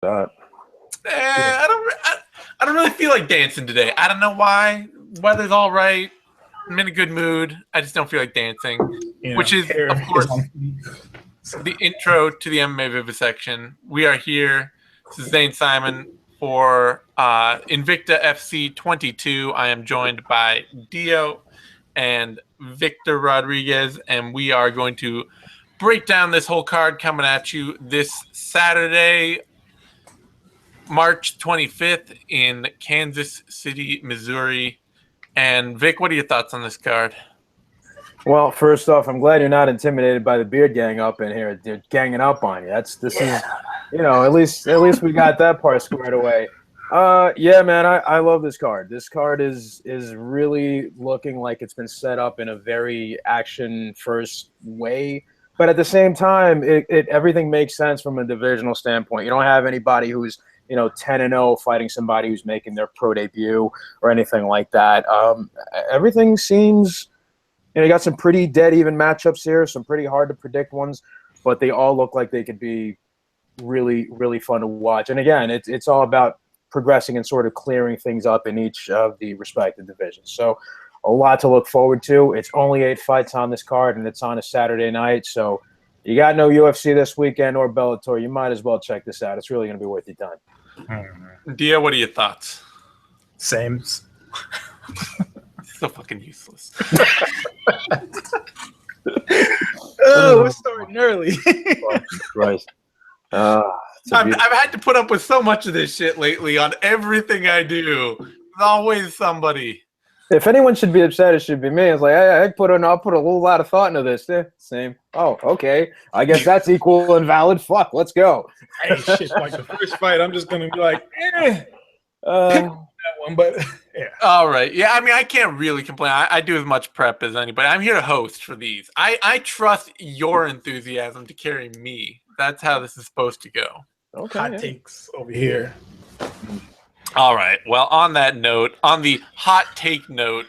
that. I don't really feel like dancing today. I don't know why. Weather's all right. I'm in a good mood. I just don't feel like dancing, which is, of course, the intro to the MMA Vivisection. We are here. This is Zane Simon for Invicta FC 22. I am joined by Dio and Victor Rodriguez, and we are going to break down this whole card coming at you this Saturday, March 25th in Kansas City, Missouri. And Vic, what are your thoughts on this card? Well, first off, I'm glad you're not intimidated by the beard gang up in here. They're ganging up on you. At least we got that part squared away. Yeah, man, I love this card. This card is really looking like it's been set up in a very action-first way. But at the same time, everything makes sense from a divisional standpoint. You don't have anybody who's 10-0 fighting somebody who's making their pro debut or anything like that. Everything seems, you got some pretty dead even matchups here, some pretty hard to predict ones, but they all look like they could be really, really fun to watch. And again, it's all about progressing and sort of clearing things up in each of the respective divisions. So a lot to look forward to. It's only 8 fights on this card, and it's on a Saturday night. So you got no UFC this weekend or Bellator, you might as well check this out. It's really going to be worth your time. Dia, what are your thoughts? Same. So fucking useless. We're starting early. Christ. I've had to put up with so much of this shit lately on everything I do. There's always somebody. If anyone should be upset, it should be me. It's like, I'll put a whole lot of thought into this. Same. Oh, okay. I guess that's equal and valid. Fuck, let's go. Hey, shit, like the first fight, I'm just going to be like, that one, but yeah. All right. Yeah, I mean, I can't really complain. I do as much prep as anybody. I'm here to host for these. I trust your enthusiasm to carry me. That's how this is supposed to go. Okay. Hot takes over here. All right. Well, on that note, on the hot take note,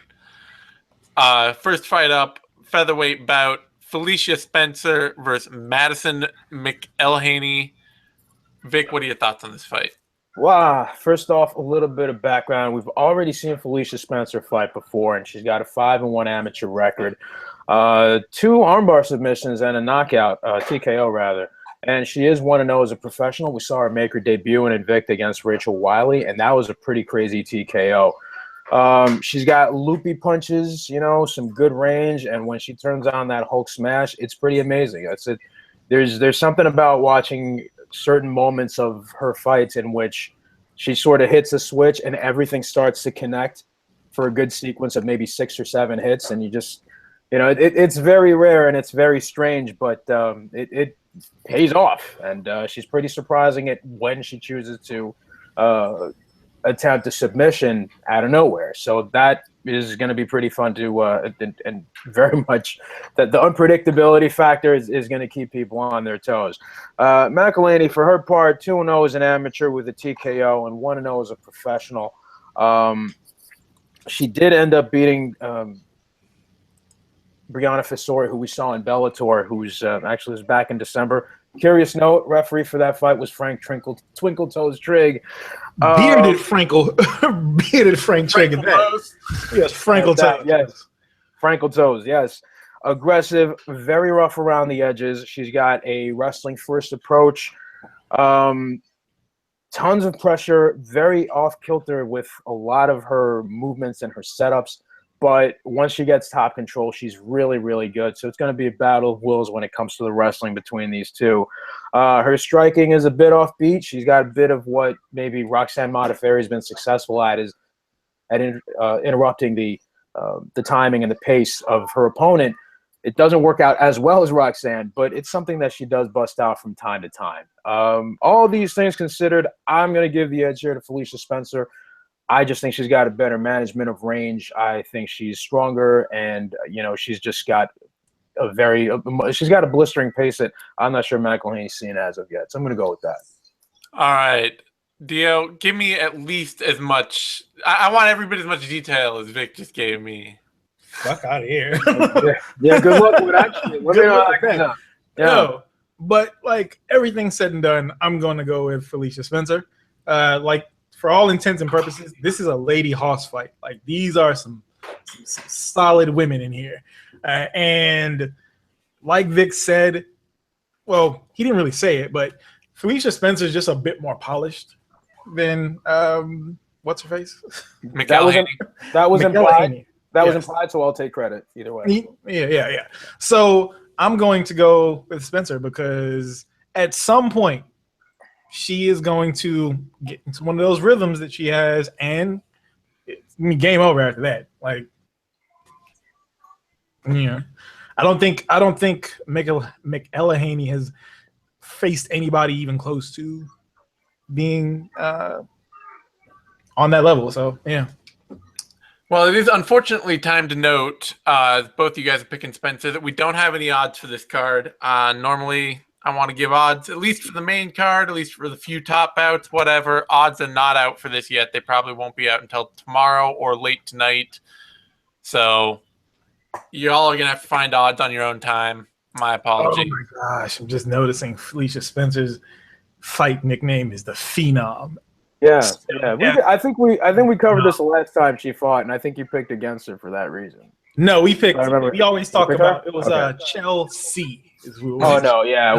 first fight up, featherweight bout, Felicia Spencer versus Madison McElhaney. Vic, what are your thoughts on this fight? Wow. First off, a little bit of background. We've already seen Felicia Spencer fight before, and she's got a 5-1 amateur record, 2 armbar submissions and a knockout, TKO rather. And she is 1-0 as a professional. We saw her make her debut in Invicta against Rachel Wiley, and that was a pretty crazy TKO. She's got loopy punches, some good range, and when she turns on that Hulk smash, it's pretty amazing. That's it. There's something about watching certain moments of her fights in which she sort of hits a switch and everything starts to connect for a good sequence of maybe 6 or 7 hits, and you just, it's very rare and it's very strange, but it pays off, and she's pretty surprising it when she chooses to attempt a submission out of nowhere. So that is going to be pretty fun to and very much that the unpredictability factor is going to keep people on their toes. McElhaney, for her part, 2-0 as an amateur with a TKO and 1-0 as a professional. She did end up beating Brianna Fissori, who we saw in Bellator, who's actually was back in December. Curious note, referee for that fight was Frank Twinkle Toes Trigg. Bearded Frank Trigg. Yes, Frankle Toes. Yes, Frankle Toes, yes. Aggressive, very rough around the edges. She's got a wrestling first approach. Tons of pressure, very off-kilter with a lot of her movements and her setups. But once she gets top control, she's really, really good. So it's going to be a battle of wills when it comes to the wrestling between these two. Her striking is a bit offbeat. She's got a bit of what maybe Roxanne Modafferi has been successful at, is at interrupting the timing and the pace of her opponent. It doesn't work out as well as Roxanne, but it's something that she does bust out from time to time. All these things considered, I'm going to give the edge here to Felicia Spencer. I just think she's got a better management of range. I think she's stronger, and she's just got she's got a blistering pace that I'm not sure McElhaney's seen as of yet. So I'm going to go with that. All right, Dio, give me at least as much. I want every bit as much detail as Vic just gave me. Fuck out of here. Yeah, good luck with actually. Let me know. No, But like everything said and done, I'm going to go with Felicia Spencer. Like for all intents and purposes, this is a lady hoss fight. Like these are some solid women in here, and like Vic said, well, he didn't really say it, but Felicia Spencer is just a bit more polished than what's her face? That was implied. That was Yes. implied, so I'll take credit either way. Yeah. So I'm going to go with Spencer because at some point she is going to get into one of those rhythms that she has, and it's game over after that. Like, yeah, I don't think Michaela Haney has faced anybody even close to being on that level. So yeah. Well, it is unfortunately time to note, both you guys are picking Spencer, that we don't have any odds for this card. Normally, I want to give odds, at least for the main card, at least for the few top bouts, whatever. Odds are not out for this yet. They probably won't be out until tomorrow or late tonight. So y'all are going to have to find odds on your own time. My apology. Oh my gosh, I'm just noticing Felicia Spencer's fight nickname is the Phenom. Yeah. I think we covered this the last time she fought, and I think you picked against her for that reason. No, we always talk about it was Chelsea. Oh no, yeah,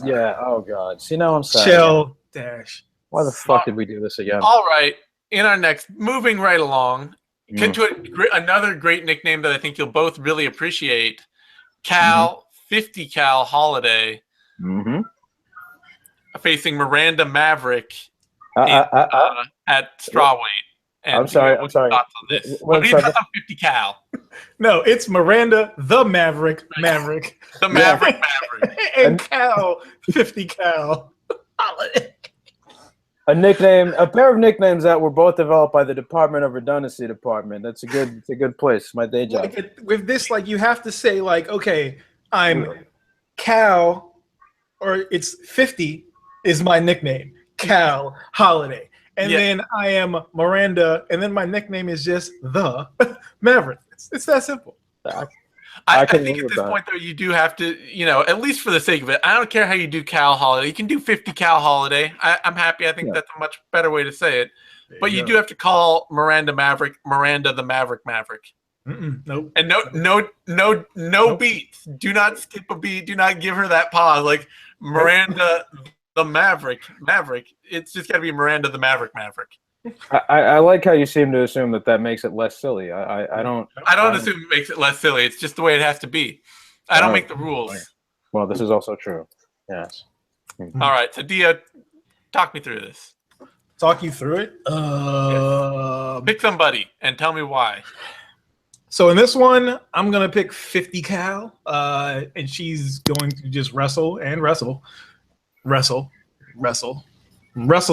yeah. Oh god, see now I'm sad. Chell dash. Why the fuck did we do this again? All right, in our next, moving right along, get to another great nickname that I think you'll both really appreciate. Cal 50 Cal Holiday facing Miranda Maverick at strawweight. And I'm sorry. Thoughts on this? What are your thoughts on 50 Cal? No, it's Miranda the Maverick. The Maverick. And Cal 50 Cal. A pair of nicknames that were both developed by the Department of Redundancy Department. It's a good place. My day job. With this, like you have to say, like, okay, I'm Cal, or it's 50 is my nickname. Cal Holiday. And then I am Miranda, and then my nickname is just the Maverick. It's that simple. I think at this point, though, you do have to, at least for the sake of it, I don't care how you do Cal Holiday. You can do 50 Cal Holiday. I'm happy. I think that's a much better way to say it. But you do have to call Miranda the Maverick. Nope. And no beats. Do not skip a beat. Do not give her that pause. Like Miranda the Maverick. It's just got to be Miranda the Maverick. I like how you seem to assume that makes it less silly. I don't assume it makes it less silly. It's just the way it has to be. I don't make the rules. Well, this is also true. Yes. All right. So Dia, talk me through this. Talk you through it? Yes. Pick somebody and tell me why. So in this one, I'm going to pick 50 Cal, and she's going to just wrestle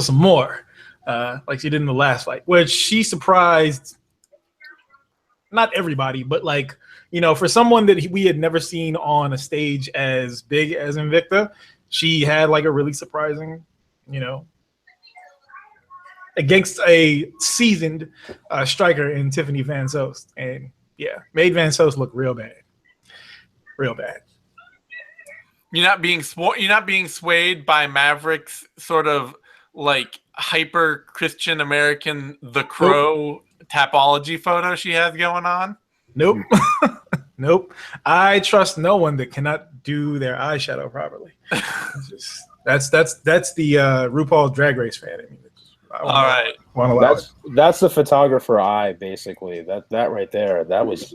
some more, like she did in the last fight, which she surprised not everybody, but like, for someone that we had never seen on a stage as big as Invicta, she had like a really surprising, against a seasoned striker in Tiffany Van Soest, and made Van Soest look real bad. You're not being swayed by Maverick's sort of like hyper Christian American The Crow tapology photo she has going on? Nope. Nope. I trust no one that cannot do their eyeshadow properly. That's the RuPaul Drag Race fan. All right. That's the photographer eye, basically. That right there. That was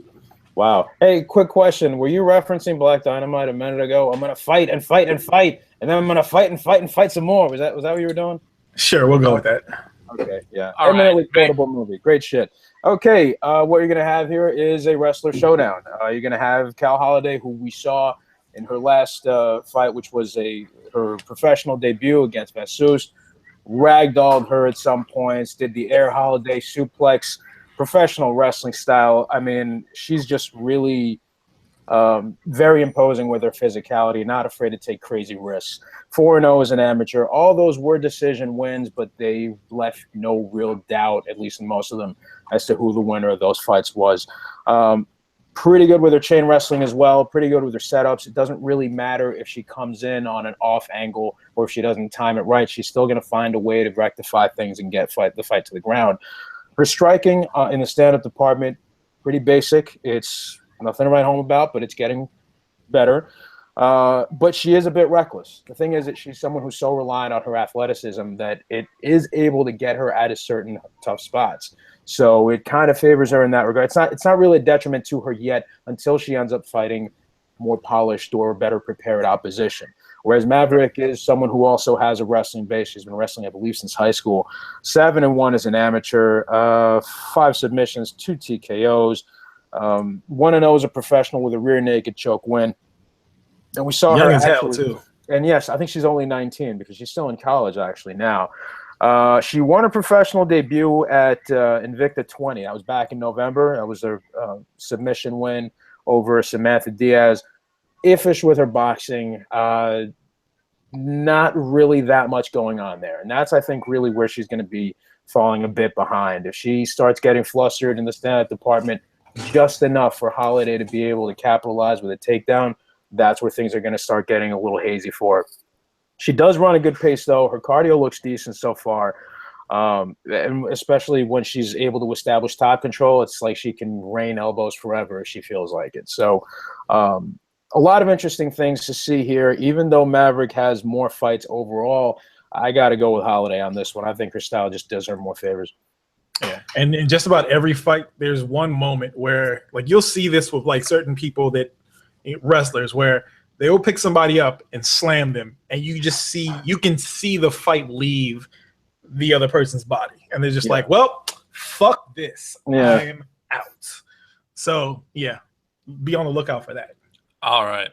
wow. Hey, quick question. Were you referencing Black Dynamite a minute ago? I'm gonna fight and fight and fight, and then I'm gonna fight and fight and fight some more. Was that what you were doing? Sure, we'll go with that. Okay, yeah. Eminently quotable movie. Great shit. Okay, what you're gonna have here is a wrestler showdown. You're gonna have Cal Holiday, who we saw in her last fight, which was her professional debut against Van Soest. Ragdolled her at some points, did the Air Holiday suplex, professional wrestling style. I mean, she's just really very imposing with her physicality, not afraid to take crazy risks. 4-0 as an amateur. All those were decision wins, but they left no real doubt, at least in most of them, as to who the winner of those fights was. Pretty good with her chain wrestling as well. Pretty good with her setups. It doesn't really matter if she comes in on an off angle or if she doesn't time it right. She's still going to find a way to rectify things and get the fight to the ground. Her striking in the stand-up department, pretty basic. It's nothing to write home about, but it's getting better. But she is a bit reckless. The thing is that she's someone who's so reliant on her athleticism that it is able to get her out of certain tough spots. So it kind of favors her in that regard. It's not really a detriment to her yet until she ends up fighting more polished or better prepared opposition. Whereas Maverick is someone who also has a wrestling base. She's been wrestling, I believe, since high school. 7-1 as an amateur, 5 submissions, 2 TKOs. 1-0 as a professional with a rear naked choke win. And we saw young her as hell actually, too. And yes, I think she's only 19 because she's still in college actually now. She won her professional debut at Invicta 20. That was back in November. That was her submission win over Samantha Diaz. Iffish with her boxing. Not really that much going on there. And that's, I think, really where she's going to be falling a bit behind. If she starts getting flustered in the stand-up department just enough for Holiday to be able to capitalize with a takedown, that's where things are going to start getting a little hazy for her. She does run a good pace, though. Her cardio looks decent so far, and especially when she's able to establish top control. It's like she can rain elbows forever if she feels like it. So a lot of interesting things to see here. Even though Maverick has more fights overall, I got to go with Holiday on this one. I think her style just does her more favors. Yeah, and in just about every fight, there's one moment where, like, you'll see this with like certain people that wrestlers where they will pick somebody up and slam them, and you can see the fight leave the other person's body, and they're just like, well, fuck this. I am out. So yeah, be on the lookout for that. All right.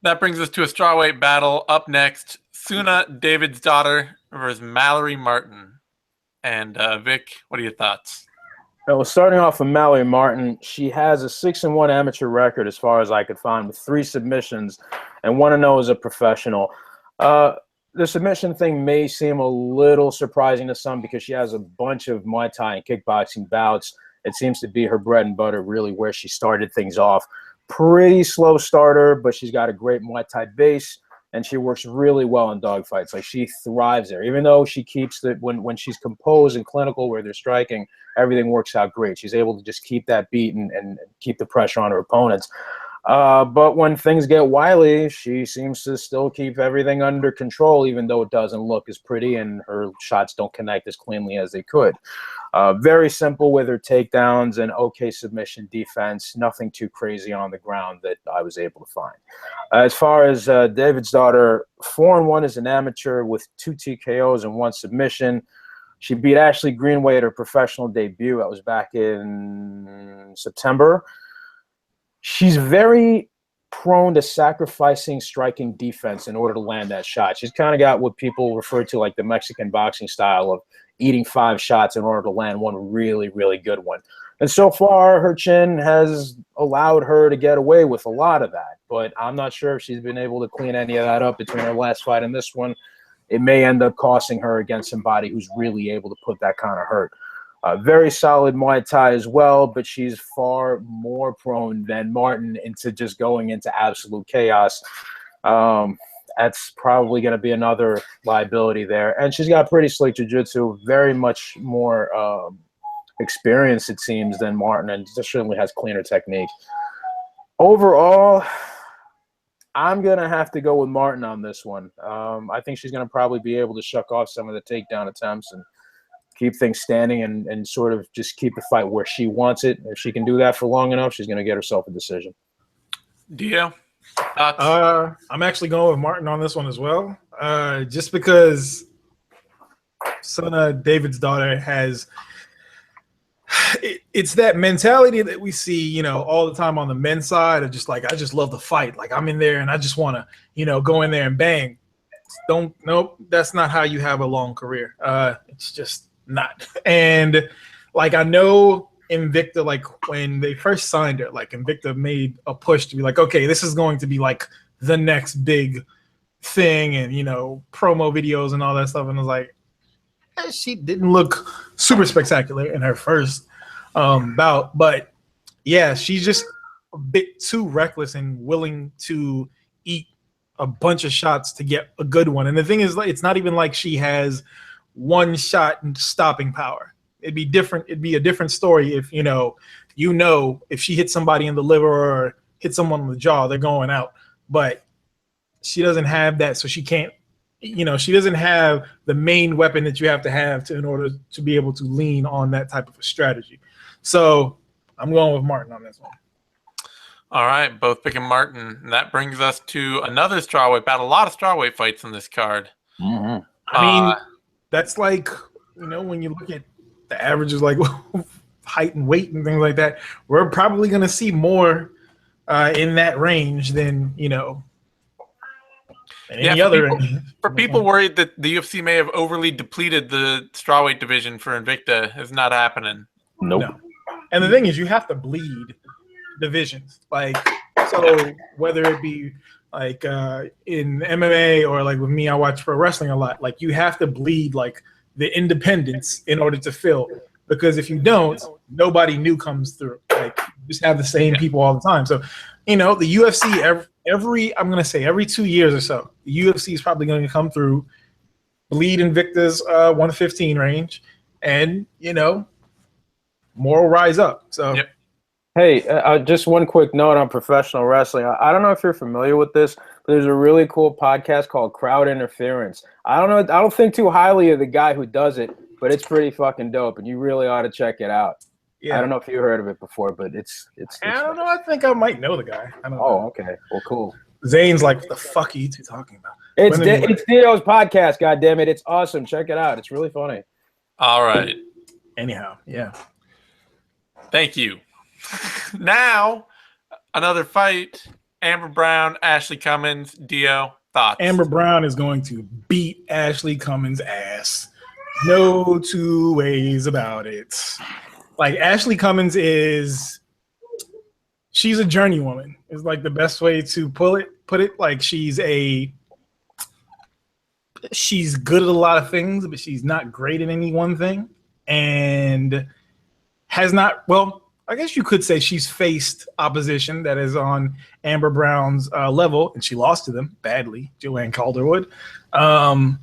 That brings us to a strawweight battle. Up next, Suna David's daughter versus Mallory Martin. And Vic, what are your thoughts? Well, starting off with Mallory Martin, she has a 6-1 amateur record as far as I could find, with 3 submissions and 1-0 as a professional. The submission thing may seem a little surprising to some because she has a bunch of Muay Thai and kickboxing bouts. It seems to be her bread and butter, really where she started things off. Pretty slow starter, but she's got a great Muay Thai base, and she works really well in dogfights. Like, she thrives there. Even though she keeps the when she's composed and clinical where they're striking, everything works out great. She's able to just keep that beat and keep the pressure on her opponents. But when things get wily, she seems to still keep everything under control, even though it doesn't look as pretty and her shots don't connect as cleanly as they could. Very simple with her takedowns and okay submission defense. Nothing too crazy on the ground that I was able to find. As far as David's daughter, 4-1 as an amateur with 2 TKOs and 1 submission. She beat Ashley Greenway at her professional debut. That was back in September. She's very prone to sacrificing striking defense in order to land that shot. She's kind of got what people refer to like the Mexican boxing style of eating 5 shots in order to land one really, really good one. And so far, her chin has allowed her to get away with a lot of that. But I'm not sure if she's been able to clean any of that up between her last fight and this one. It may end up costing her against somebody who's really able to put that kind of hurt. Very solid Muay Thai as well, but she's far more prone than Martin into just going into absolute chaos. That's probably going to be another liability there. And she's got pretty slick jiu-jitsu, very much more experience, it seems, than Martin, and certainly has cleaner technique. Overall, I'm going to have to go with Martin on this one. I think she's going to probably be able to shuck off some of the takedown attempts and keep things standing and sort of just keep the fight where she wants it. If she can do that for long enough, she's going to get herself a decision. Dio? I'm actually going with Martin on this one as well, just because Suna David's daughter has it's that mentality that we see, you know, all the time on the men's side of just like, I just love the fight. Like, I'm in there and I just want to, you know, go in there and bang. Nope, that's not how you have a long career. It's just not. And like, I know Invicta, like when they first signed her, like Invicta made a push to be like, okay, this is going to be like the next big thing, and, you know, promo videos and all that stuff. And I was like, she didn't look super spectacular in her first bout, but yeah, she's just a bit too reckless and willing to eat a bunch of shots to get a good one. And the thing is, it's not even like she has one shot and stopping power. It'd be different. It'd be a different story if, if she hits somebody in the liver or hit someone in the jaw, they're going out. But she doesn't have that, so she can't, she doesn't have the main weapon that you have to have in order to be able to lean on that type of a strategy. So I'm going with Martin on this one. All right, both picking Martin. And that brings us to another strawweight bout. A lot of strawweight fights in this card. Mm-hmm. I mean, that's like, when you look at the averages, like height and weight and things like that, we're probably going to see more in that range than, any other. For people worried that the UFC may have overly depleted the strawweight division for Invicta, it's not happening. Nope. No. And the thing is, you have to bleed divisions. Like, so whether it be like in MMA or like with me, I watch pro wrestling a lot. Like, you have to bleed like the independents in order to fill. Because if you don't, nobody new comes through. Like, you just have the same people all the time. So, the UFC every 2 years or so, the UFC is probably going to come through, bleed Invicta's 115 range, and more will rise up. So, yep. Hey, just one quick note on professional wrestling. I don't know if you're familiar with this, but there's a really cool podcast called Crowd Interference. I don't think too highly of the guy who does it, but it's pretty fucking dope, and you really ought to check it out. Yeah. I don't know if you heard of it before, but it's I don't know. I think I might know the guy. I don't know. Oh, okay. Well, cool. Zane's like, what the fuck are you two talking about? It's Dio's podcast, goddammit. It's awesome. Check it out. It's really funny. All right. Anyhow, yeah. Thank you. Now, another fight. Amber Brown, Ashley Cummins. Dio, thoughts? Amber Brown is going to beat Ashley Cummins' ass. No two ways about it. Like, Ashley Cummins she's a journeywoman. Is like the best way to put it. Like, she's good at a lot of things, but she's not great at any one thing, and has not. Well, I guess you could say she's faced opposition that is on Amber Brown's level, and she lost to them badly. Joanne Calderwood, and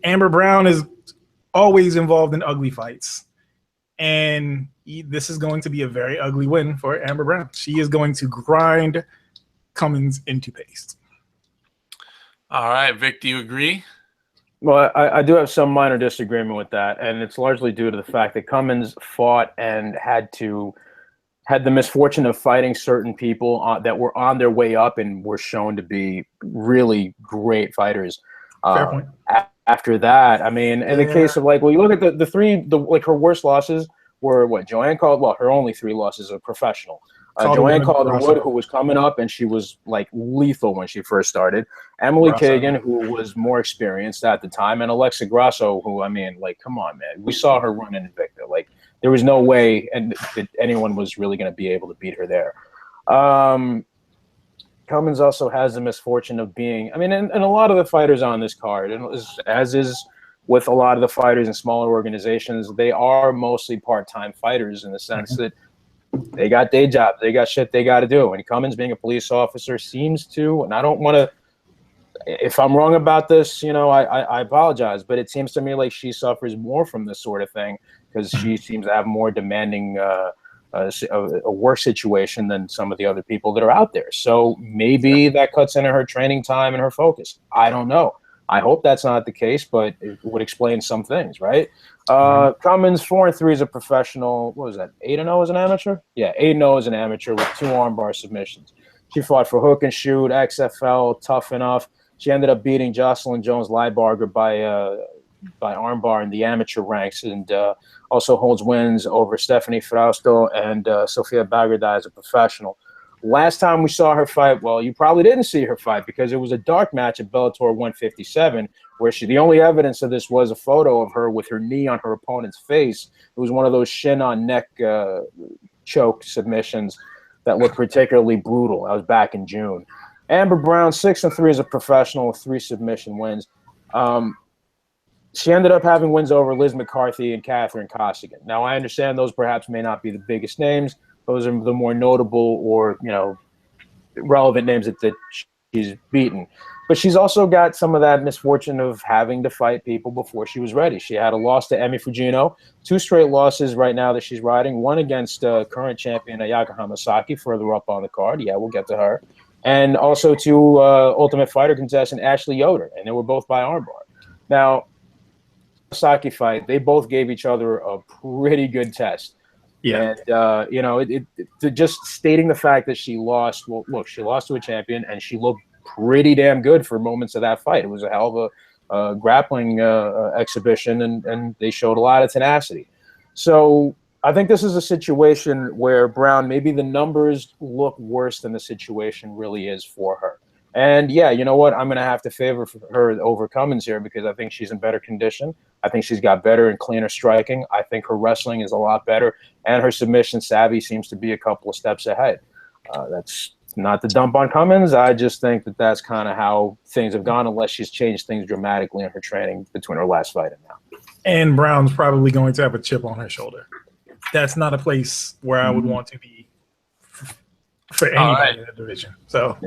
Amber Brown is always involved in ugly fights, and this is going to be a very ugly win for Amber Brown. She is going to grind Cummins into paste. All right, Vic, do you agree? Well, I do have some minor disagreement with that, and it's largely due to the fact that Cummins fought and had the misfortune of fighting certain people that were on their way up and were shown to be really great fighters. Fair point. After that, I mean, in the case of you look at the three, her worst losses were what? Joanne Calderwood. Her only three losses are professional. Joanne Calderwood, who was coming up, and she was like lethal when she first started. Emily Kagan, who was more experienced at the time, and Alexa Grasso, who, I mean, like, come on, man. We saw her run in Invicta. Like, there was no way that anyone was really going to be able to beat her there. Cummins also has the misfortune of being, I mean, and a lot of the fighters on this card, and as is with a lot of the fighters in smaller organizations, they are mostly part-time fighters in the sense that they got day jobs, they got shit they got to do. And Cummins, being a police officer, seems to, and I don't want to, if I'm wrong about this, I apologize, but it seems to me like she suffers more from this sort of thing because she seems to have more demanding a work situation than some of the other people that are out there. So maybe that cuts into her training time and her focus. I don't know. I hope that's not the case, but it would explain some things, right? Cummins 4-3 as a professional. What was that? 8-0 as an amateur? Yeah, 8-0 as an amateur with 2 armbar submissions. She fought for Hook and Shoot, XFL, Tough Enough. She ended up beating Jocelyn Jones-Leibarger by armbar in the amateur ranks, and also holds wins over Stephanie Frausto and Sofia Bagardai as a professional. Last time we saw her fight, well, you probably didn't see her fight because it was a dark match at Bellator 157, where the only evidence of this was a photo of her with her knee on her opponent's face. It was one of those shin on neck choke submissions that looked particularly brutal. That was back in June. Amber Brown 6-3 as a professional with 3 submission wins. She ended up having wins over Liz McCarthy and Catherine Costigan. Now, I understand those perhaps may not be the biggest names, Those are the more notable or, relevant names that she's beaten. But she's also got some of that misfortune of having to fight people before she was ready. She had a loss to Emi Fujino, 2 straight losses right now that she's riding, one against current champion Ayaka Hamasaki further up on the card. Yeah, we'll get to her. And also to Ultimate Fighter contestant Ashley Yoder, and they were both by armbar. Now, Hamasaki fight, they both gave each other a pretty good test. Yeah. And, just stating the fact that she lost, well, look, she lost to a champion, and she looked pretty damn good for moments of that fight. It was a hell of a grappling exhibition, and they showed a lot of tenacity. So I think this is a situation where Brown, maybe the numbers look worse than the situation really is for her. And yeah, you know what? I'm going to have to favor her over Cummins here because I think she's in better condition. I think she's got better and cleaner striking. I think her wrestling is a lot better, and her submission savvy seems to be a couple of steps ahead. That's not to dump on Cummins. I just think that that's kind of how things have gone, unless she's changed things dramatically in her training between her last fight and now. And Brown's probably going to have a chip on her shoulder. That's not a place where I would want to be for anybody in the division. So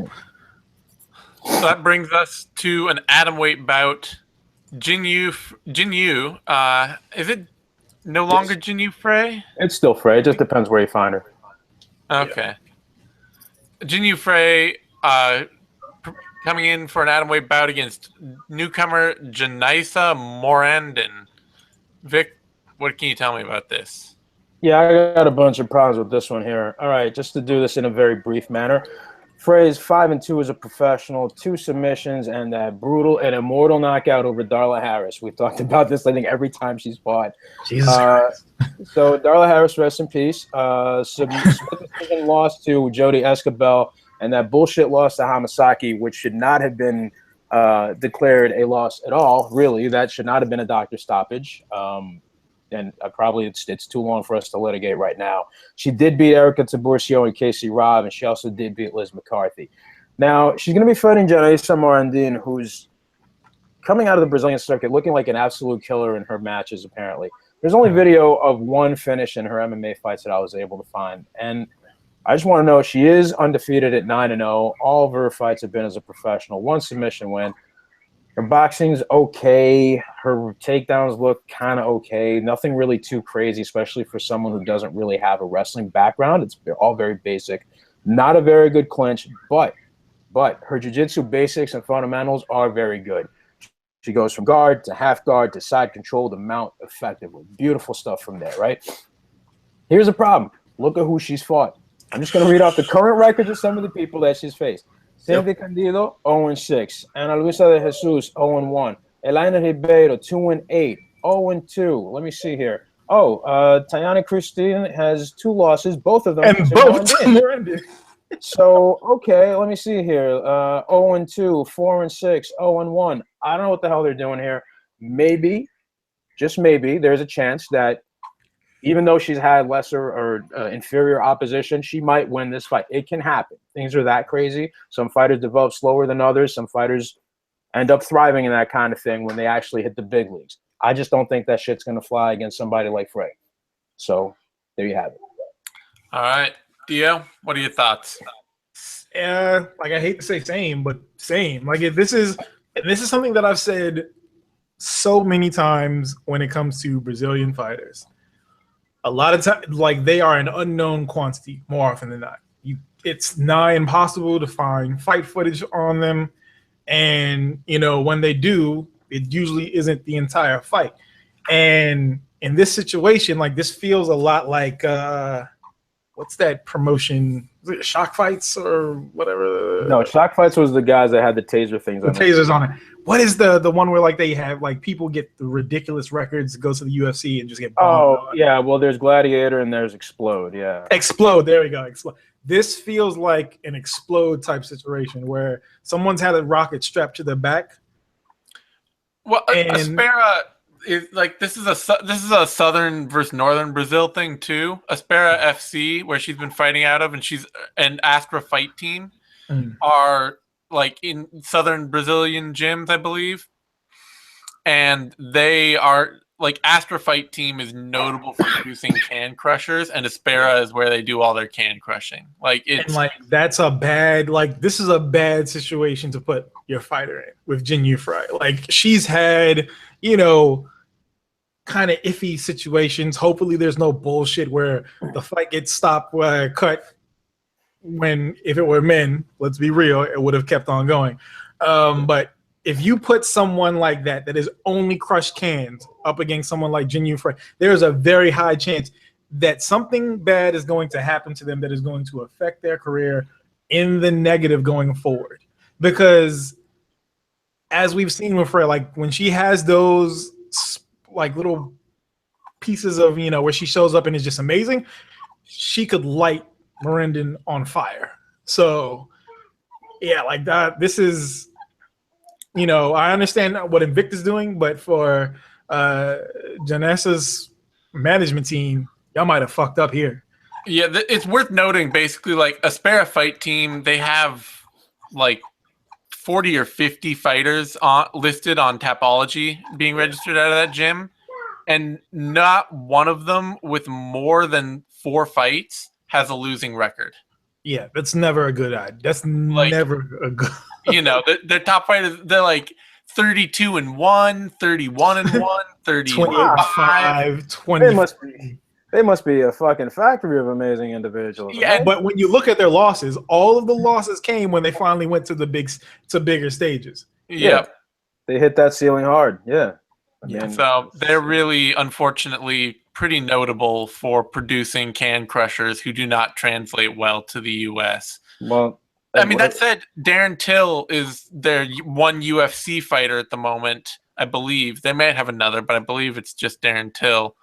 that brings us to an atomweight bout. Jinyu, is it no longer Jinyu Frey? It's still Frey. It just depends where you find her. Okay. Jinyu Frey coming in for an atomweight bout against newcomer Janisa Morandin. Vic, what can you tell me about this? Yeah, I got a bunch of problems with this one here. All right, just to do this in a very brief manner. Frey's 5-2 as a professional, 2 submissions, and that brutal and immortal knockout over Darla Harris. We've talked about this, I think, every time she's fought. Jesus Christ. So Darla Harris, rest in peace. Submission loss to Jody Escabel, and that bullshit loss to Hamasaki, which should not have been declared a loss at all. Really, that should not have been a doctor stoppage. And probably it's too long for us to litigate right now. She did beat Erica Taburcio and Casey Robb, and she also did beat Liz McCarthy. Now, she's going to be fighting Janisa Morandin, who's coming out of the Brazilian circuit looking like an absolute killer in her matches, apparently. There's only video of one finish in her MMA fights that I was able to find. And I just want to know, she is undefeated at 9-0. All of her fights have been as a professional. 1 submission win. Her boxing's okay. Her takedowns look kind of okay. Nothing really too crazy, especially for someone who doesn't really have a wrestling background. They're all very basic. Not a very good clinch, but her jiu-jitsu basics and fundamentals are very good. She goes from guard to half guard to side control to mount effectively. Beautiful stuff from there, right? Here's a problem. Look at who she's fought. I'm just going to read off the current records of some of the people that she's faced. Cindy Candido, 0-6. Ana Luisa de Jesus, 0-1. Elena Ribeiro, 2-8. 0-2. Let me see here. Tayana Christine has 2 losses, both of them. And both Morandin. So, okay, let me see here. 0-2, 4-6, 0-1. I don't know what the hell they're doing here. Maybe, just maybe, there's a chance that even though she's had lesser or inferior opposition, she might win this fight. It can happen. Things are that crazy. Some fighters develop slower than others. Some fighters end up thriving in that kind of thing when they actually hit the big leagues. I just don't think that shit's going to fly against somebody like Frey. So there you have it. All right. Dio, what are your thoughts? Like, I hate to say same, but same. Like, this is something that I've said so many times when it comes to Brazilian fighters. A lot of times, like, they are an unknown quantity more often than not. It's nigh impossible to find fight footage on them. And, when they do, it usually isn't the entire fight. And in this situation, like, this feels a lot like, what's that promotion? Is it Shock Fights or whatever? No, Shock Fights was the guys that had the taser things on it. Tasers on it. What is the one where, like, they have, like, people get the ridiculous records, go to the UFC and just get bombed? Oh, yeah. Well, there's Gladiator and there's Explode. Yeah. Explode. There we go. Explode. This feels like an Explode type situation where someone's had a rocket strapped to their back. Well, Aspera is like, this is a southern versus northern Brazil thing too. Aspera FC, where she's been fighting out of, and Astra Fight Team are like in southern Brazilian gyms, I believe, and they are like Astra Fight Team is notable for producing can crushers, and Aspera is where they do all their can crushing. Like it's and like that's a bad this is a bad situation to put your fighter in with Jin Yufrei. Like she's had, kind of iffy situations. Hopefully there's no bullshit where the fight gets stopped, cut, when if it were men, let's be real, it would have kept on going. But if you put someone like that is only crushed cans up against someone like Jin Yufrei, there's a very high chance that something bad is going to happen to them that is going to affect their career in the negative going forward. Because as we've seen with Frey, like when she has those like little pieces of, where she shows up and is just amazing, she could light Marindin on fire. So yeah, like that, this is, I understand what Invicta's doing, but for Janessa's management team, y'all might have fucked up here. Yeah, it's worth noting, basically, like Aspera Fight Team, they have like 40 or 50 fighters listed on Tapology being registered out of that gym, and not one of them with more than 4 fights has a losing record. Yeah, that's never a good idea. That's like, never a good. Their top fighters, they're like 32-1, 31-1, 35, 20. They must be a fucking factory of amazing individuals. Yeah, right? But when you look at their losses, all of the losses came when they finally went to bigger stages. Yeah. They hit that ceiling hard. Yeah. So they're really, unfortunately, pretty notable for producing can crushers who do not translate well to the U.S. Well, I mean, that said, Darren Till is their one UFC fighter at the moment, I believe. They might have another, but I believe it's just Darren Till.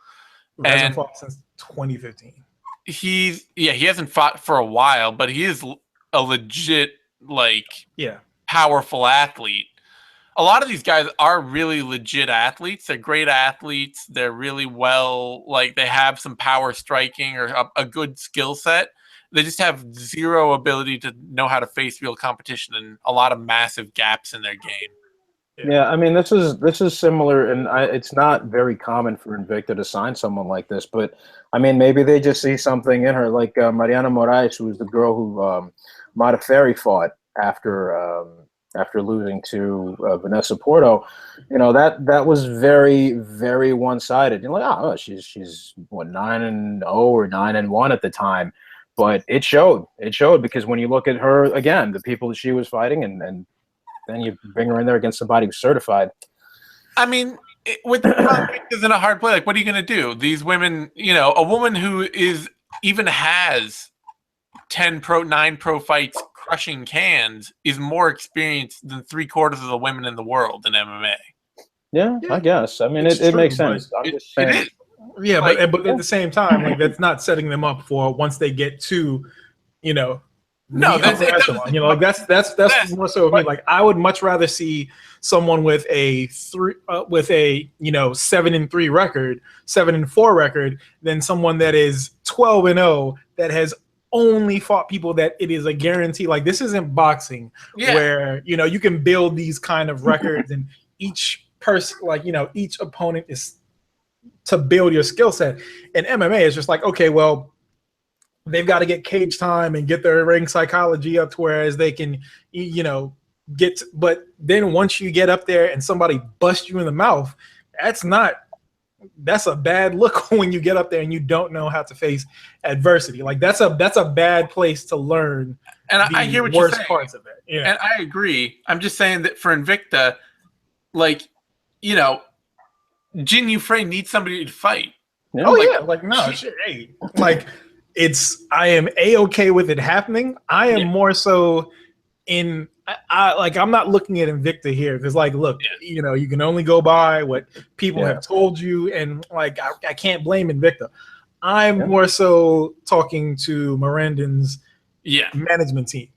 Who hasn't fought since 2015. He hasn't fought for a while, but he is a legit, powerful athlete. A lot of these guys are really legit athletes. They're great athletes. They're really they have some power striking or a good skill set. They just have zero ability to know how to face real competition and a lot of massive gaps in their game. Yeah, I mean, this is similar, and it's not very common for Invicta to sign someone like this, but I mean, maybe they just see something in her, like Mariana Moraes, who was the girl who Modafferi fought after losing to Vanessa Porto. That was very, very one-sided. You're like, she's what, 9-0 or 9-1 at the time, but it showed because when you look at her again, the people that she was fighting, and then you bring her in there against somebody who's certified. I mean, with isn't a hard play. Like, what are you going to do? These women, a woman who has 9 pro fights crushing cans is more experienced than 3/4 of the women in the world in MMA. Yeah, I guess. I mean, it makes sense. I'm just saying. It is. Yeah, but at the same time, that's not setting them up for once they get to, no, that's more so of me. Like, I would much rather see someone with a 7-3 record, 7-4 record, than someone that is 12-0 that has only fought people that it is a guarantee. Like, this isn't boxing where you can build these kind of records and each person, each opponent is to build your skill set. And MMA is just like, okay, well, they've got to get cage time and get their ring psychology up to whereas they can, but then once you get up there and somebody busts you in the mouth, that's a bad look when you get up there and you don't know how to face adversity. Like, that's a bad place to learn. And I hear what you're saying. Worst parts of it. Yeah. And I agree. I'm just saying that for Invicta, Jin Yufrei needs somebody to fight. Yeah. Oh, yeah. Like, no, shit. Hey, like, I am A-okay with it happening. I am more so I'm not looking at Invicta here because, look, you can only go by what people have told you, and I can't blame Invicta. I'm more so talking to Mirandin's management team.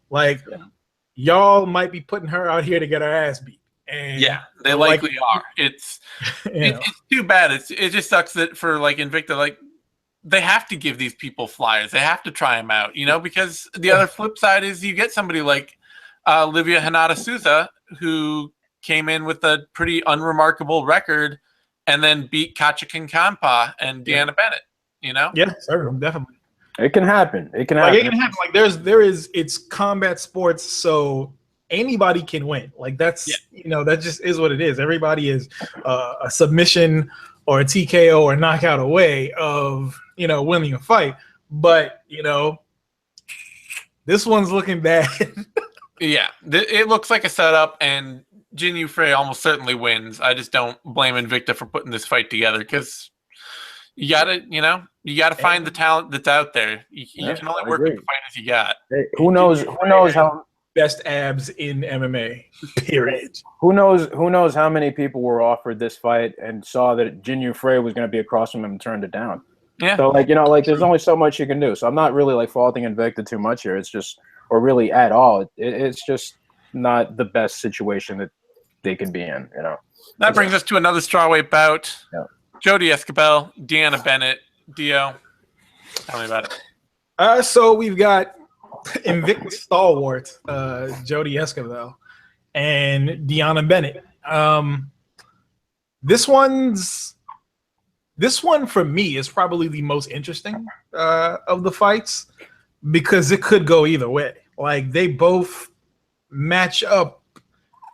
Y'all might be putting her out here to get her ass beat. And they likely are. It's too bad. It just sucks that for Invicta, they have to give these people flyers. They have to try them out, because the other flip side is you get somebody like Livia Hanada Souza, who came in with a pretty unremarkable record and then beat Katja Kampa and Deanna Bennett. You know? Yeah, sir, definitely. It can happen. It can happen. It can happen. Like there is. It's combat sports, so anybody can win. Like that's that just is what it is. Everybody is a submission or a TKO or knockout away of winning a fight. But this one's looking bad. Yeah, it looks like a setup, and Jin Frey almost certainly wins. I just don't blame Invicta for putting this fight together because you gotta find the talent that's out there. You can only work with the fighters you got. Hey, who knows how best abs in MMA. Period. Who knows how many people were offered this fight and saw that Jin Frey was going to be across from him and turned it down. Yeah. So there's only so much you can do. So I'm not really faulting Invicta too much here. It's just, or really at all. It's just not the best situation that they can be in. That brings us to another strawweight bout. Yeah. Jody Escobel, Deanna Bennett. Dio, tell me about it. So we've got Invicta stalwart Jody Escobel and Deanna Bennett. This one for me is probably the most interesting of the fights because it could go either way. Like they both match up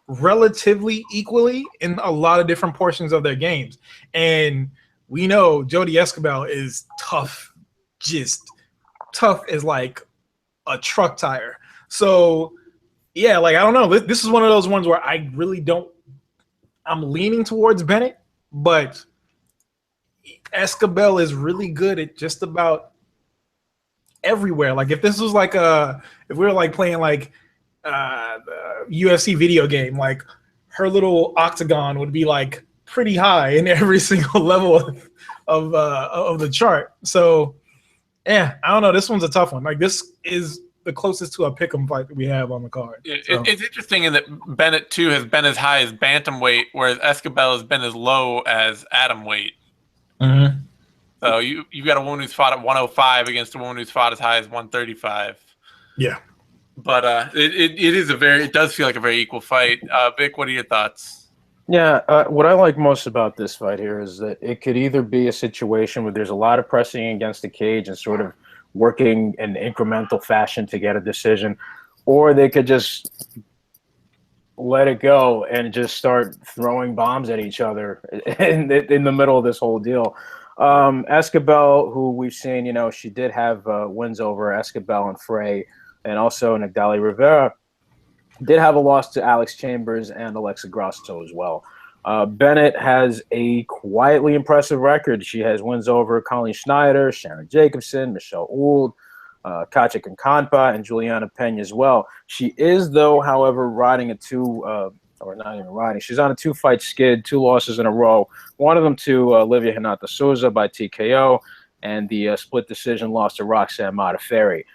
relatively equally in a lot of different portions of their games. And we know Jody Escobel is tough, just tough as like a truck tire. So yeah, I don't know. This is one of those ones where I really don't. I'm leaning towards Bennett, but Escobel is really good at just about everywhere. Like if this was if we were playing the UFC video game, her little octagon would be pretty high in every single level of the chart. So yeah, I don't know. This one's a tough one. This is the closest to a pick'em fight that we have on the card. It's interesting in that Bennett too has been as high as bantamweight, whereas Escobel has been as low as atomweight. Mm-hmm. So you got a woman who's fought at 105 against a woman who's fought as high as 135. Yeah. But it does feel like a very equal fight. Vic, what are your thoughts? Yeah, what I like most about this fight here is that it could either be a situation where there's a lot of pressing against the cage and sort of working in incremental fashion to get a decision, or they could just let it go and just start throwing bombs at each other in the middle of this whole deal. Escobel, who we've seen, she did have wins over Escobel and Frey, and also Nagdali Rivera, did have a loss to Alex Chambers and Alexa Grasso as well. Bennett has a quietly impressive record. She has wins over Colleen Schneider, Sharon Jacobson, Michelle Ould, Katja Kampa, and Juliana Pena as well. She is, though, however, riding a or not even riding. She's on a 2-fight skid, 2 losses in a row. One of them to Olivia Hinata Souza by TKO, and the split decision loss to Roxanne Modafferi.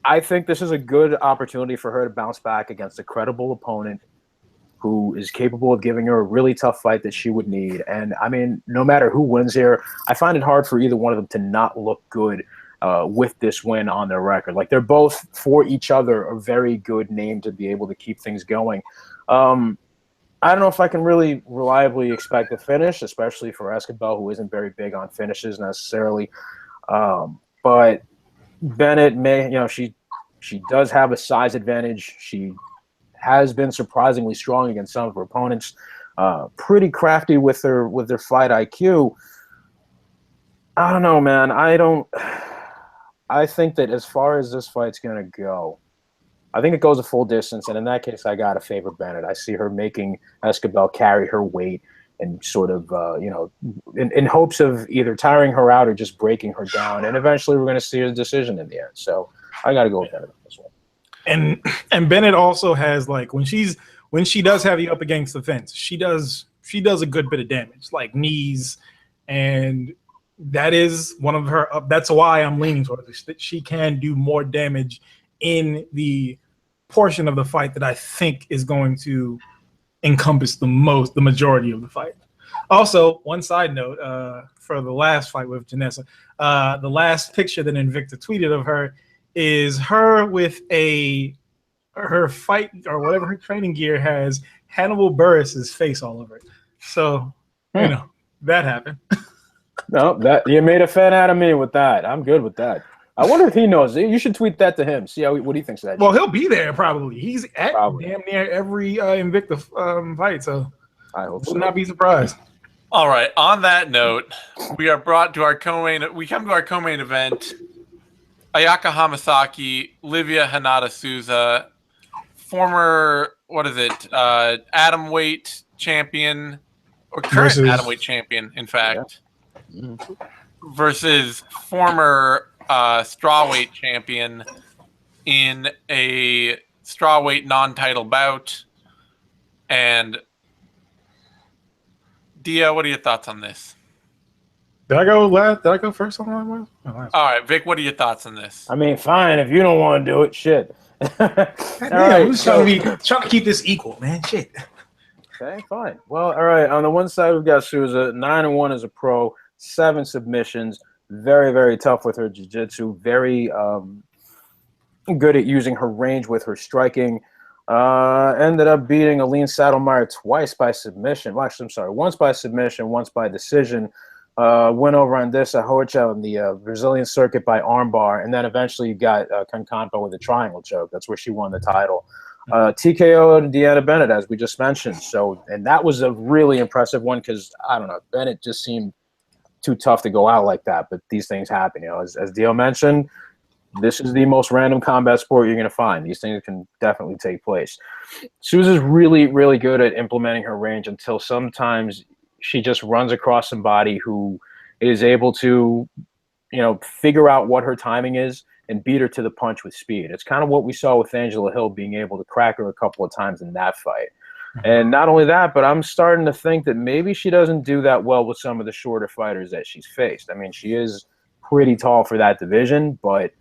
I think this is a good opportunity for her to bounce back against a credible opponent who is capable of giving her a really tough fight that she would need. And, I mean, no matter who wins here, I find it hard for either one of them to not look good with this win on their record. They're both, for each other, a very good name to be able to keep things going. I don't know if I can really reliably expect a finish, especially for Escobel, who isn't very big on finishes necessarily. But Bennett may, she does have a size advantage. She has been surprisingly strong against some of her opponents. Pretty crafty with her fight IQ. I don't know, man. I think that as far as this fight's gonna go, I think it goes a full distance, and in that case, I gotta favor Bennett. I see her making Escobel carry her weight and sort of, in hopes of either tiring her out or just breaking her down. And eventually, we're going to see a decision in the end. So I got to go with Bennett on this one. And Bennett also has when she does have you up against the fence, she does a good bit of damage, like knees, and that is one of her. That's why I'm leaning towards this. That she can do more damage in the portion of the fight that I think is going to encompass the majority of the fight. Also, one side note for the last fight with Janessa, the last picture that Invicta tweeted of her is her with a her fight or whatever her training gear has Hannibal Buress's face all over it. So you know that happened. No, that you made a fan out of me with that. I'm good with that. I wonder if he knows. You should tweet that to him. See what he thinks of that. Well, he'll be there probably. He's at damn near every Invicta fight, so I hope would not be surprised. All right. On that note, we are brought to our co-main. We come to our co-main event. Ayaka Hamasaki, Livia Hanada Souza, former atomweight champion or current atomweight champion, in fact, versus former strawweight champion in a strawweight non-title bout. And Dia, what are your thoughts on this? Did I go last? Did I go first on that one? All right, Vic, what are your thoughts on this? I mean, fine if you don't want to do it. Shit. All right, I'm just trying to keep this equal, man. Shit. Okay, fine. Well, all right. On the one side, we've got Souza, 9-1 as a pro, 7 submissions. Very, very tough with her jiu-jitsu. Very good at using her range with her striking. Ended up beating Aline Saddlemeyer twice by submission. Well, actually, I'm sorry. Once by submission, once by decision. Went over on this Hocha on the Brazilian circuit by armbar, and then eventually you got Concampo with a triangle choke. That's where she won the title. TKO and Deanna Bennett, as we just mentioned. So, and that was a really impressive one because, I don't know, Bennett just seemed too tough to go out like that, but these things happen. You know, as Dio mentioned, this is the most random combat sport you're going to find. These things can definitely take place. Souza's really, really good at implementing her range until sometimes she just runs across somebody who is able to, you know, figure out what her timing is and beat her to the punch with speed. It's kind of what we saw with Angela Hill being able to crack her a couple of times in that fight. And not only that, but I'm starting to think that maybe she doesn't do that well with some of the shorter fighters that she's faced. I mean, she is pretty tall for that division, but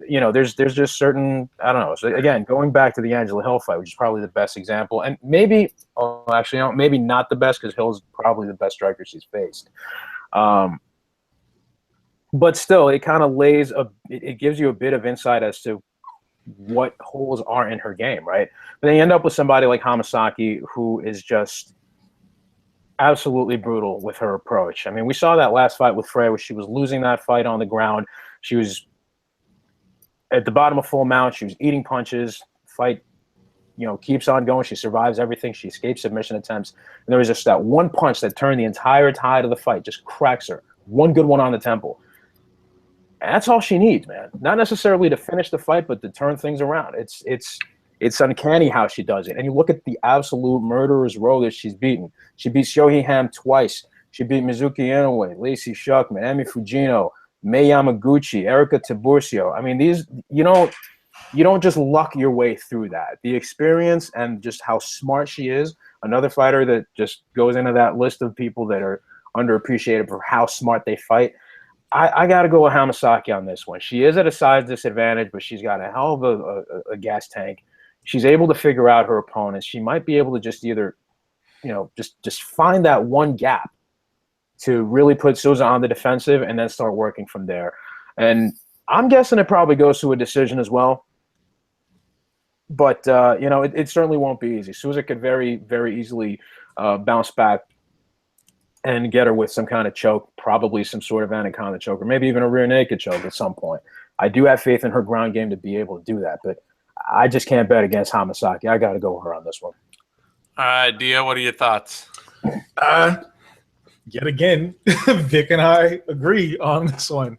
you know, there's just certain, I don't know. So again, going back to the Angela Hill fight, which is probably the best example, and maybe, actually, no, maybe not the best because Hill's probably the best striker she's faced. But still, it kind of it gives you a bit of insight as to what holes are in her game, right? But then you end up with somebody like Hamasaki who is just absolutely brutal with her approach. I mean, we saw that last fight with Freya where she was losing that fight on the ground. She was at the bottom of full mount. She was eating punches. Fight, you know, keeps on going. She survives everything. She escapes submission attempts. And there was just that one punch that turned the entire tide of the fight, just cracks her. One good one on the temple. And that's all she needs, man. Not necessarily to finish the fight, but to turn things around. It's uncanny how she does it. And you look at the absolute murderer's row that she's beaten. She beat Shohei Ham twice. She beat Mizuki Inoue, Lacey Shuckman, Emi Fujino, Mei Yamaguchi, Erica Tiburcio. I mean, these, you don't just luck your way through that. The experience and just how smart she is. Another fighter that just goes into that list of people that are underappreciated for how smart they fight. I got to go with Hamasaki on this one. She is at a size disadvantage, but she's got a hell of a gas tank. She's able to figure out her opponents. She might be able to just either, you know, just find that one gap to really put Souza on the defensive and then start working from there. And I'm guessing it probably goes to a decision as well. But, you know, it certainly won't be easy. Souza could very, very easily bounce back and get her with some kind of choke, probably some sort of anaconda choke, or maybe even a rear naked choke at some point. I do have faith in her ground game to be able to do that, but I just can't bet against Hamasaki. I got to go with her on this one. All right, Dia, what are your thoughts? Yet again, Vic and I agree on this one.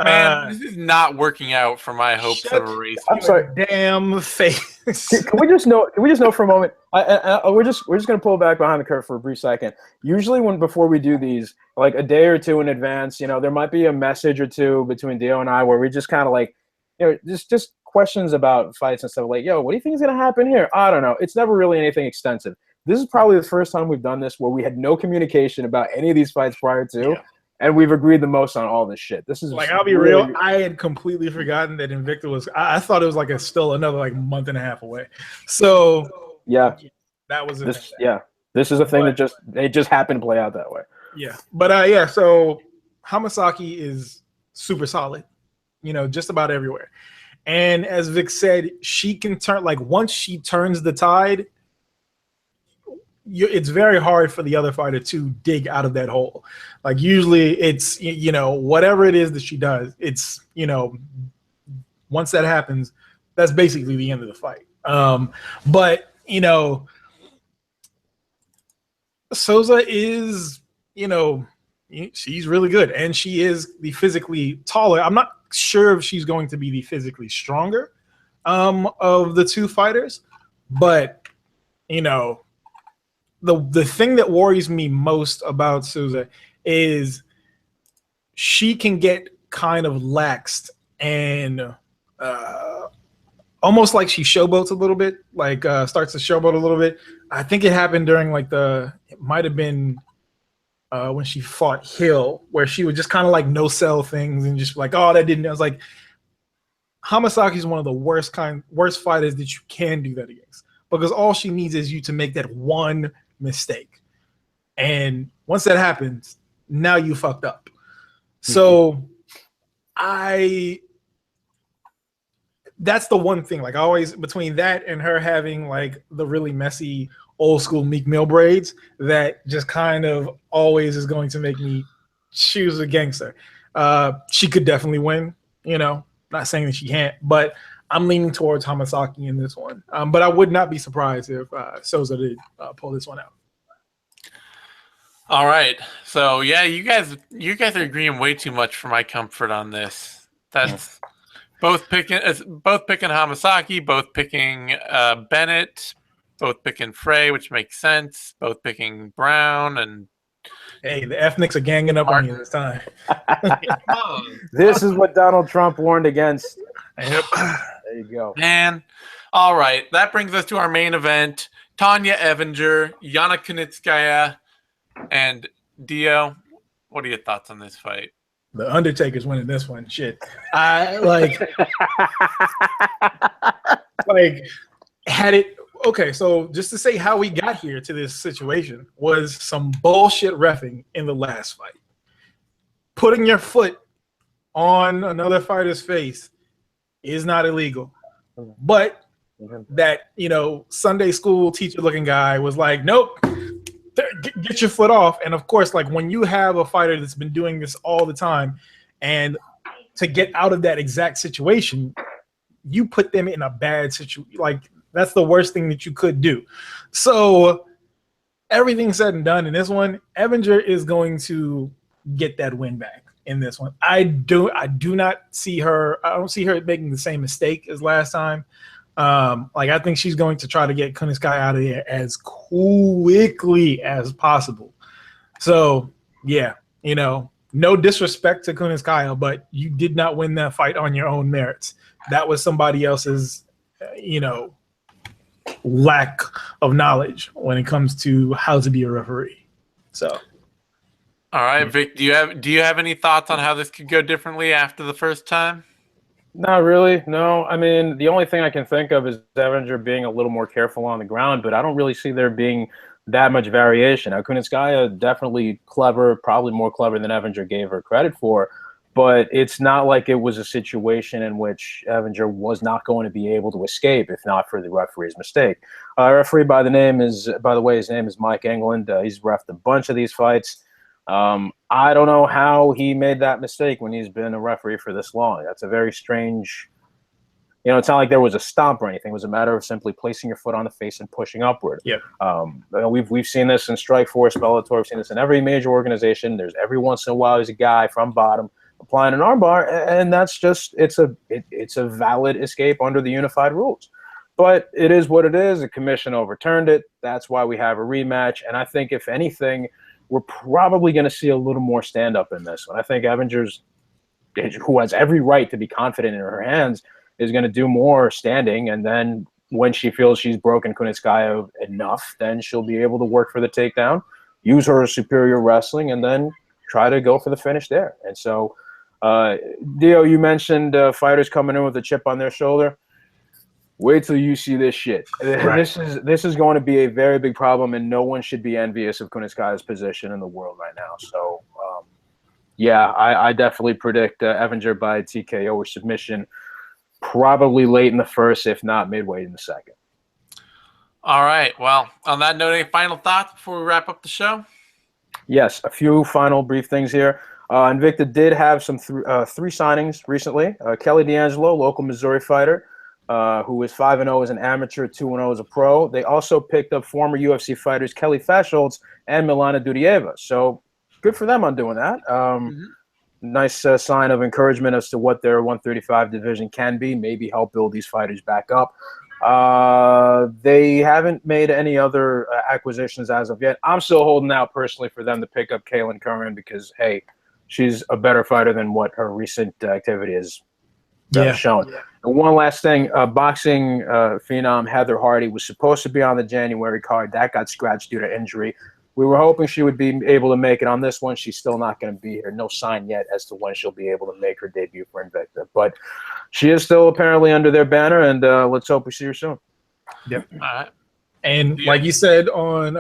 Man, this is not working out for my hopes of a race. I'm sorry. Damn face. Can we just know for a moment? We're just gonna pull back behind the curve for a brief second. Usually, before we do these, like a day or two in advance, you know, there might be a message or two between Dio and I where we just kind of like, you know, just questions about fights and stuff. Like, yo, what do you think is gonna happen here? I don't know. It's never really anything extensive. This is probably the first time we've done this where we had no communication about any of these fights prior to. Yeah. And we've agreed the most on all this shit. This is like, I'll be real. I had completely forgotten that Invicta was. I thought it was like still another like month and a half away. So yeah, that was this. Yeah, this is a thing that just happened to play out that way. Yeah, but yeah. So Hamasaki is super solid. You know, just about everywhere. And as Vic said, she can turn, like, once she turns the tide, it's very hard for the other fighter to dig out of that hole. Like, usually it's, you know, whatever it is that she does, it's, you know, once that happens, that's basically the end of the fight. But, you know, Souza is, you know, she's really good, and she is the physically taller. I'm not sure if she's going to be the physically stronger of the two fighters, but you know, the thing that worries me most about Souza is she can get kind of laxed and almost like she showboats a little bit, like starts to showboat a little bit. I think it happened during like it might have been when she fought Hill, where she would just kind of like no sell things and just like, oh, that didn't. I was like, Hamasaki is one of the worst fighters that you can do that against, because all she needs is you to make that one mistake, and once that happens, now you fucked up. So that's the one thing. Like, always between that and her having like the really messy old school Meek Mill braids, that just kind of always is going to make me choose a gangster. She could definitely win, you know, not saying that she can't, but I'm leaning towards Hamasaki in this one. But I would not be surprised if Souza did pull this one out. All right. So yeah, you guys are agreeing way too much for my comfort on this. That's both picking Hamasaki, both picking Bennett, both picking Frey, which makes sense. Both picking Brown, and hey, the ethnics are ganging up on you this time. This is what Donald Trump warned against. Yep. There you go, man. All right, that brings us to our main event: Tanya Evinger, Yana Kunitskaya, and Dio. What are your thoughts on this fight? The Undertaker's winning this one. Shit. I like had it. Okay, so just to say how we got here to this situation was some bullshit reffing in the last fight. Putting your foot on another fighter's face is not illegal. But that, you know, Sunday school teacher looking guy was like, nope, get your foot off. And of course, like, when you have a fighter that's been doing this all the time, and to get out of that exact situation, you put them in a bad situation. Like, that's the worst thing that you could do. So everything said and done in this one, Evinger is going to get that win back in this one. I do not see her. I don't see her making the same mistake as last time. Like, I think she's going to try to get Kunitskaya out of there as quickly as possible. So yeah, you know, no disrespect to Kunitskaya, but you did not win that fight on your own merits. That was somebody else's, you know, lack of knowledge when it comes to how to be a referee. So, all right, Vic, do you have any thoughts on how this could go differently after the first time? Not really. No, I mean, the only thing I can think of is Evinger being a little more careful on the ground, but I don't really see there being that much variation. Now, Kunitskaya, definitely clever, probably more clever than Evinger gave her credit for, but it's not like it was a situation in which Evinger was not going to be able to escape if not for the referee's mistake. Referee by the way, his name is Mike England. He's reffed a bunch of these fights. I don't know how he made that mistake when he's been a referee for this long. That's a very strange, you know, it's not like there was a stomp or anything. It was a matter of simply placing your foot on the face and pushing upward. Yeah. We've seen this in Strikeforce, Bellator. We've seen this in every major organization. There's every once in a while there's a guy from bottom applying an armbar, and that's just it's a valid escape under the unified rules. But it is what it is. The commission overturned it. That's why we have a rematch. And I think, if anything, we're probably going to see a little more stand-up in this one. I think Evinger's, who has every right to be confident in her hands, is going to do more standing. And then when she feels she's broken Kunitskaya enough, then she'll be able to work for the takedown, use her superior wrestling, and then try to go for the finish there. And so, Dio, you mentioned fighters coming in with a chip on their shoulder. Wait till you see this shit. Right. This is going to be a very big problem, and no one should be envious of Kunitskaya's position in the world right now. So, yeah, I definitely predict Evinger by TKO or submission, probably late in the first, if not midway in the second. All right. Well, on that note, any final thoughts before we wrap up the show? Yes, a few final brief things here. Invicta did have some three signings recently. Kelly D'Angelo, local Missouri fighter, who is 5-0 as an amateur, 2-0 as a pro. They also picked up former UFC fighters Kelly Fashholtz and Milana Dudieva. So good for them on doing that. Nice sign of encouragement as to what their 135 division can be, maybe help build these fighters back up. They haven't made any other acquisitions as of yet. I'm still holding out personally for them to pick up Kaylin Curran because, hey, she's a better fighter than what her recent activity has shown. Yeah. And one last thing, boxing phenom Heather Hardy was supposed to be on the January card. That got scratched due to injury. We were hoping she would be able to make it on this one. She's still not going to be here. No sign yet as to when she'll be able to make her debut for Invicta. But she is still apparently under their banner, and let's hope we see her soon. Yep. All right. And like you said on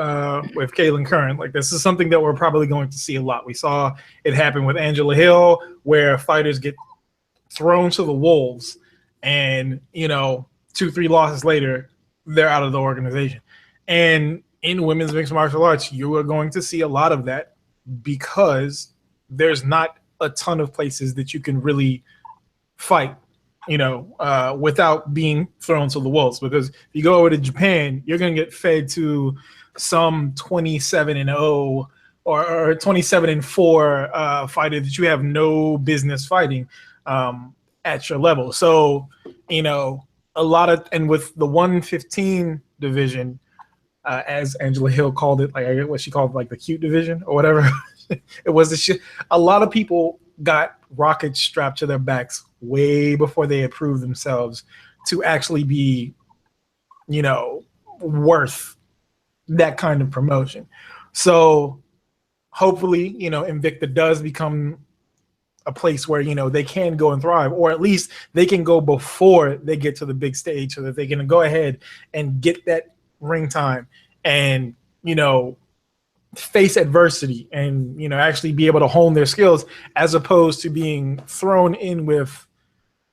with Kaylin Curran, like this is something that we're probably going to see a lot. We saw it happen with Angela Hill, where fighters get thrown to the wolves, and 2-3 losses later, they're out of the organization. And in women's mixed martial arts, you are going to see a lot of that because there's not a ton of places that you can really fight, without being thrown to the wolves. Because if you go over to Japan, you're going to get fed to some 27-0 or 27-4 fighter that you have no business fighting at your level. So, a lot of, and with the 115 division, as Angela Hill called it, like I get what she called like the cute division or whatever. It was the shit. A lot of people got rockets strapped to their backs way before they approved themselves to actually be, worth that kind of promotion. So hopefully, Invicta does become a place where, they can go and thrive, or at least they can go before they get to the big stage so that they can go ahead and get that ring time and, face adversity and, actually be able to hone their skills as opposed to being thrown in with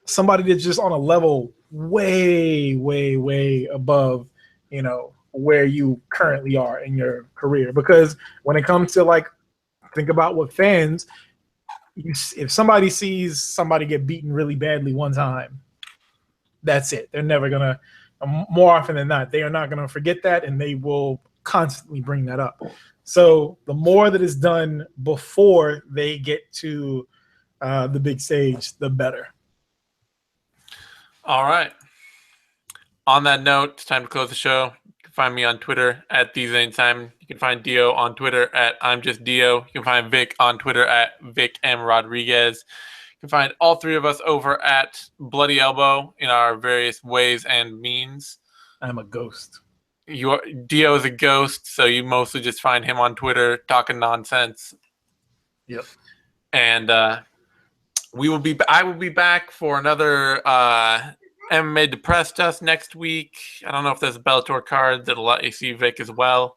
somebody that's just on a level way, way, way above, where you currently are in your career. Because when it comes to think about what fans, if somebody sees somebody get beaten really badly one time, that's it. They're never going to, more often than not, they are not going to forget that, and they will constantly bring that up. So the more that is done before they get to the big stage, the better. All right. On that note, it's time to close the show. You can find me on Twitter at TheZaneSimon. You can find Dio on Twitter at I'm Just Dio. You can find Vic on Twitter at Vic M. Rodriguez. You can find all three of us over at Bloody Elbow in our various ways and means. I'm a ghost. Dio is a ghost, so you mostly just find him on Twitter talking nonsense. Yep. And I will be back for another MMA Depressed Us next week. I don't know if there's a Bellator card that'll let you see Vic as well.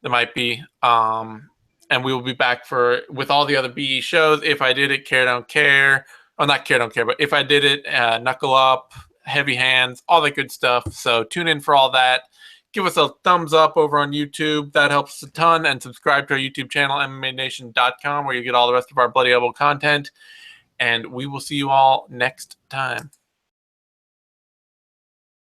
There might be. And we will be back with all the other BE shows. If I Did It, Care Don't Care. Oh, not Care Don't Care, but If I Did It, Knuckle Up, Heavy Hands, all that good stuff. So tune in for all that. Give us a thumbs up over on YouTube. That helps a ton. And subscribe to our YouTube channel, MMANation.com, where you get all the rest of our Bloody Elbow content. And we will see you all next time.